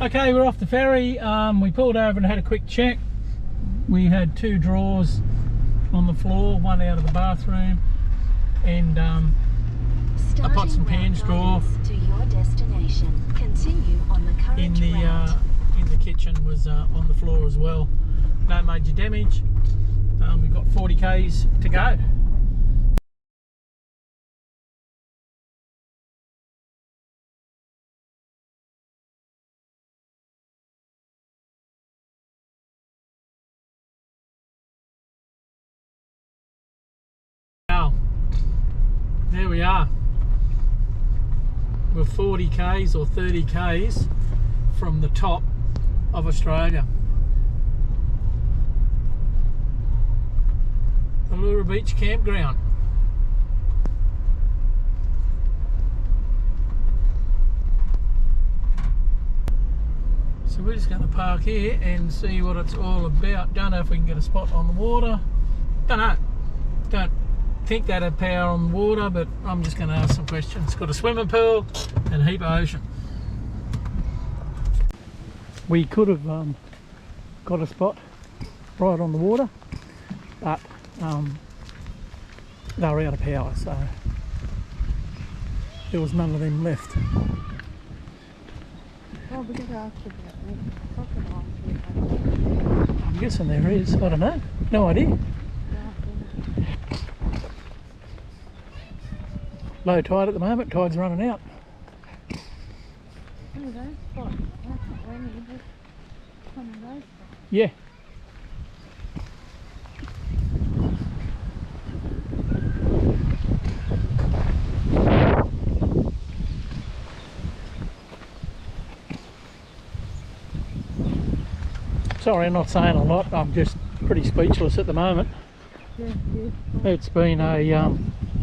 Okay, we're off the ferry. We pulled over and had a quick check. We had 2 drawers on the floor, one out of the bathroom, and a pots and pans drawer to your destination. Continue on the current in the kitchen was on the floor as well. No major damage. We've got 40 k's to go. Now, there we are. We're 40 k's or 30 k's from the top of Australia. Allura Beach Campground. So we're just going to park here and see what it's all about. Don't know if we can get a spot on the water. Don't know. Don't think that had power on the water, but I'm just going to ask some questions. It's got a swimming pool and a heap of ocean. We could have got a spot right on the water, but they were out of power, so there was none of them left. Oh, we could ask about crocodiles. I'm guessing there is. I don't know. No idea. Low tide at the moment. Tide's running out. One of those spots. That's not raining, but one of those spots. Yeah. Sorry, I'm not saying a lot. I'm just pretty speechless at the moment. Yeah. It's been a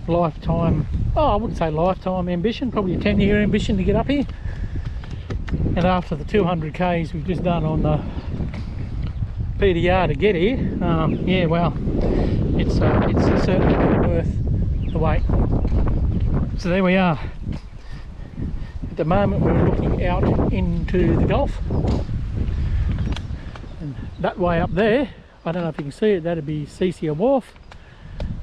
lifetime, I wouldn't say lifetime ambition, probably a 10-year ambition to get up here. And after the 200 k's we've just done on the PDR to get here, yeah, well, it's certainly been worth the wait. So there we are. At the moment we're looking out into the Gulf. And that way up there, I don't know if you can see it, that'd be Sesia Wharf.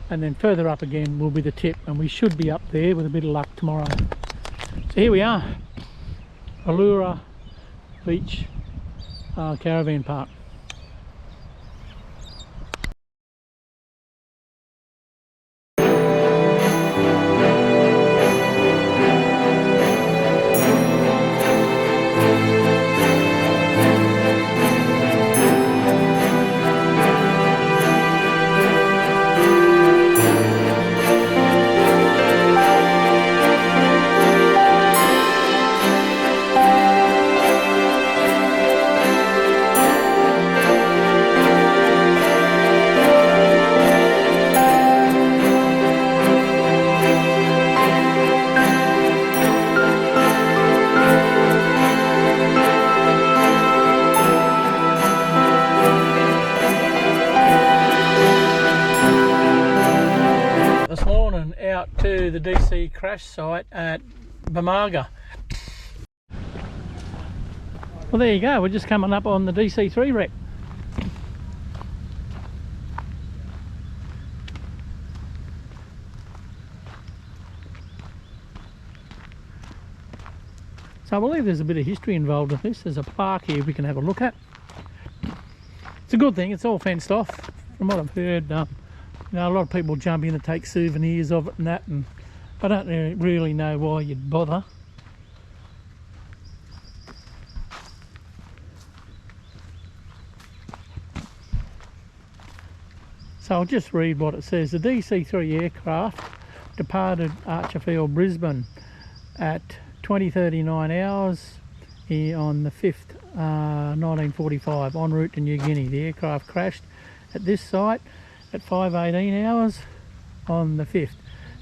And then further up again will be the tip, and we should be up there with a bit of luck tomorrow. So here we are, Allura Beach Caravan Park. Out to the DC crash site at Bamaga. Well, there you go, we're just coming up on the DC3 wreck. So I believe there's a bit of history involved with this. There's a plaque here we can have a look at. It's a good thing, it's all fenced off. From what I've heard, you know, a lot of people jump in and take souvenirs of it and that, and I don't really know why you'd bother. So I'll just read what it says. The DC-3 aircraft departed Archerfield, Brisbane at 20:39 hours on the 5th, 1945, en route to New Guinea. The aircraft crashed at this site at 5:18 hours on the 5th.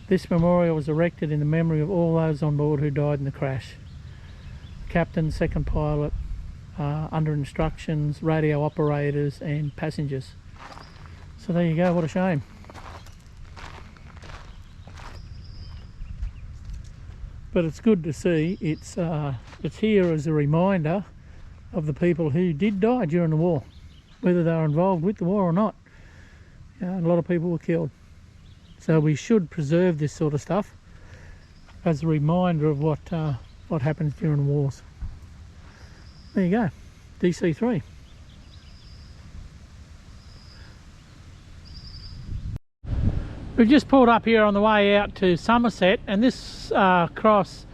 This memorial was erected in the memory of all those on board who died in the crash. Captain, second pilot, under instructions, radio operators and passengers. So there you go, what a shame. But it's good to see it's here as a reminder of the people who did die during the war, whether they were involved with the war or not. A lot of people were killed. So we should preserve this sort of stuff as a reminder of what happens during wars. There you go, DC3. We've just pulled up here on the way out to Somerset, and this cross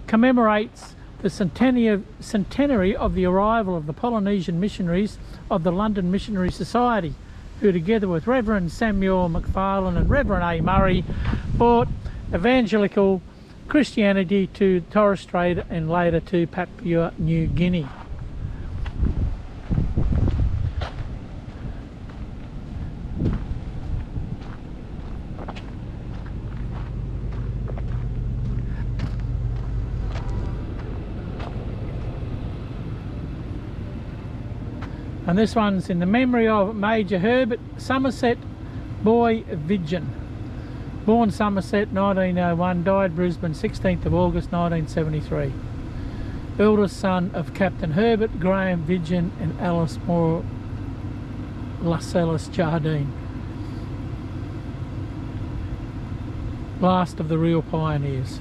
commemorates the centenary of the arrival of the Polynesian missionaries of the London Missionary Society, who together with Reverend Samuel McFarlane and Reverend A. Murray brought evangelical Christianity to Torres Strait and later to Papua New Guinea. And this one's in the memory of Major Herbert Somerset Boy Vidgen. Born Somerset 1901, died Brisbane 16th of August 1973. Eldest son of Captain Herbert Graham Vidgen and Alice Moore Lascelles Jardine. Last of the real pioneers.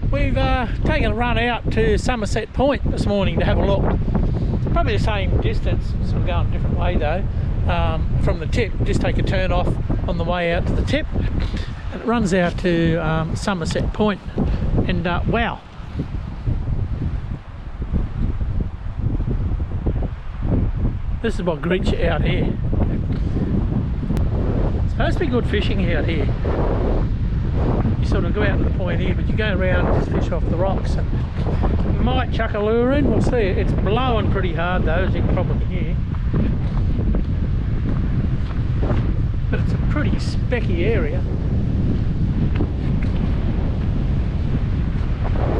We've taken a run out to Somerset Point this morning to have a look. It's probably the same distance, sort of going a different way though, from the tip. Just take a turn off on the way out to the tip, and it runs out to Somerset Point. And wow, this is what greets you out here. It's supposed to be good fishing out here. You sort of go out to the point here, but you go around and just fish off the rocks. And you might chuck a lure in, we'll see. It's blowing pretty hard though, as you can probably hear. But it's a pretty specky area.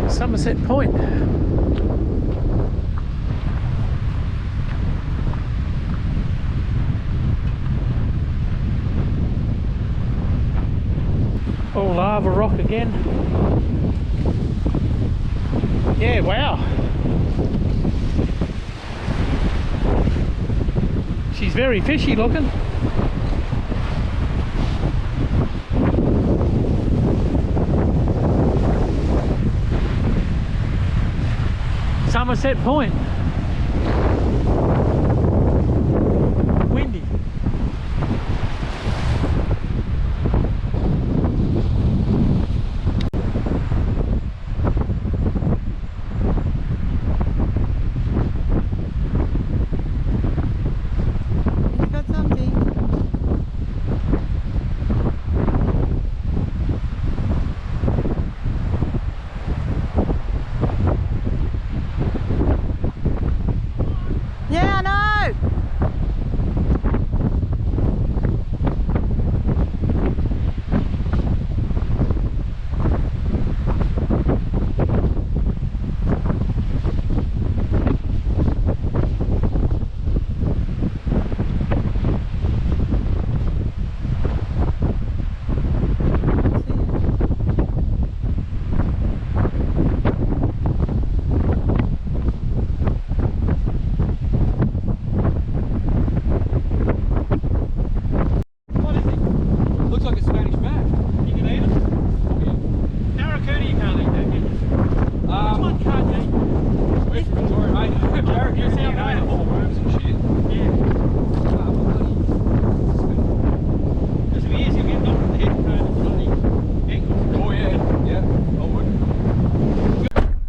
Somerset Point. All lava rock again. Yeah, wow. She's very fishy looking. Somerset Point. Windy.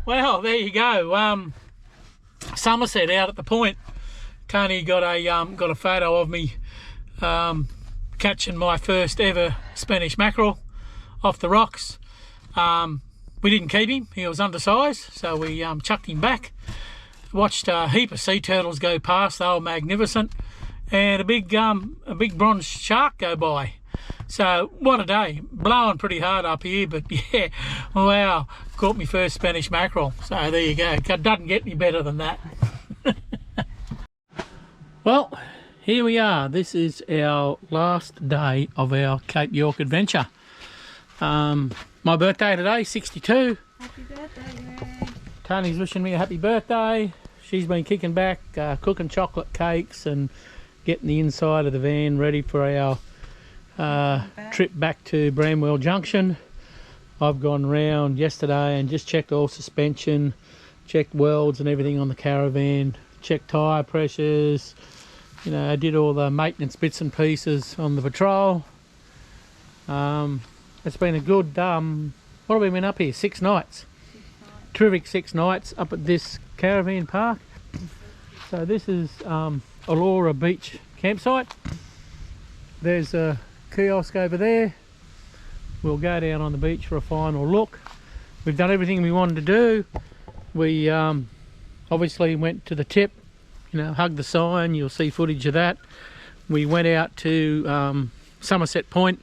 Well, there you go. Somerset out at the point. Tony got a photo of me catching my first ever Spanish mackerel off the rocks. We didn't keep him; he was undersized, so we chucked him back. Watched a heap of sea turtles go past; they were magnificent, and a big bronze shark go by. So what a day, blowing pretty hard up here, but yeah, wow, caught me first Spanish mackerel. So there you go, it doesn't get any better than that. Well, here we are. This is our last day of our Cape York adventure. My birthday today, 62. Happy birthday, Greg. Tony's wishing me a happy birthday. She's been kicking back, cooking chocolate cakes and getting the inside of the van ready for our trip back to Bramwell Junction. I've gone round yesterday and just checked all suspension, checked welds and everything on the caravan, checked tyre pressures, you know, I did all the maintenance bits and pieces on the patrol. It's been a good, what have we been up here? 6 nights. Terrific 6 nights up at this caravan park. So this is Alora Beach campsite. There's a kiosk over there. We'll go down on the beach for a final look. We've done everything we wanted to do. We obviously went to the tip, you know, hugged the sign. You'll see footage of that. We went out to Somerset Point,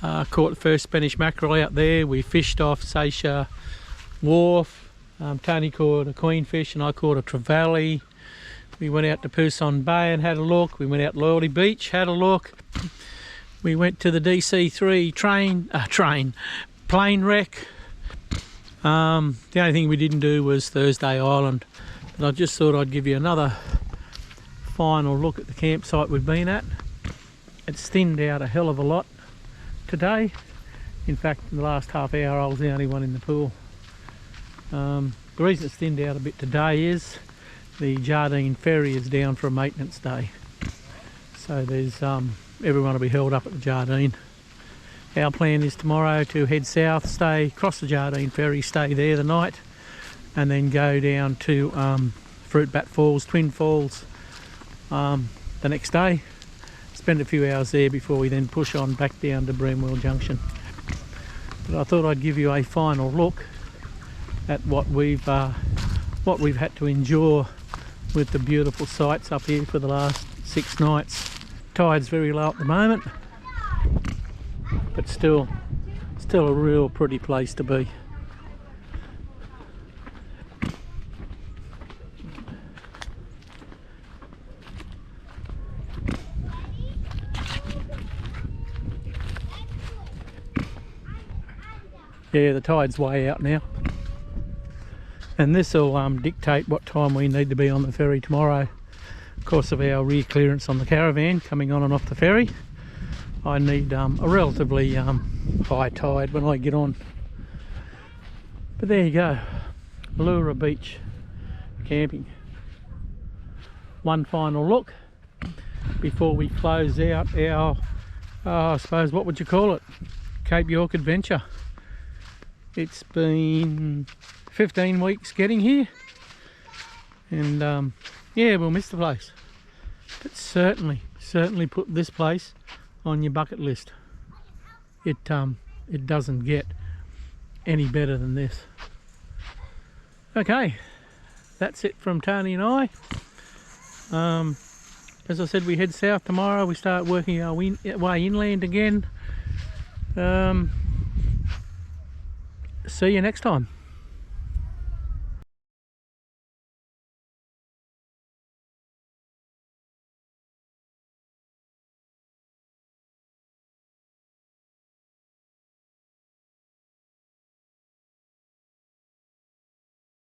caught the first Spanish mackerel out there. We fished off Seisha Wharf. Tony caught a queenfish and I caught a trevally. We went out to Pousson Bay and had a look. We went out Loyalty Beach, had a look. We went to the DC3 plane wreck. The only thing we didn't do was Thursday Island. But I just thought I'd give you another final look at the campsite we've been at. It's thinned out a hell of a lot today. In fact, in the last half hour I was the only one in the pool. The reason it's thinned out a bit today is the Jardine ferry is down for a maintenance day. So there's everyone will be held up at the Jardine. Our plan is tomorrow to head south, cross the Jardine ferry, stay there the night, and then go down to Fruitbat Falls, Twin Falls the next day. Spend a few hours there before we then push on back down to Bramwell Junction. But I thought I'd give you a final look at what we've had to endure with the beautiful sights up here for the last 6 nights. Tide's very low at the moment, but still a real pretty place to be. Yeah, the tide's way out now. And this will dictate what time we need to be on the ferry tomorrow. Of course, of our rear clearance on the caravan coming on and off the ferry, I need a relatively high tide when I get on. But there you go, Alora Beach camping. One final look before we close out our, I suppose, what would you call it, Cape York adventure. It's been 15 weeks getting here, and yeah, we'll miss the place, but certainly put this place on your bucket list. It doesn't get any better than this. Okay, that's it from Tony and I. As I said, we head south tomorrow. We start working our way inland again. See you next time.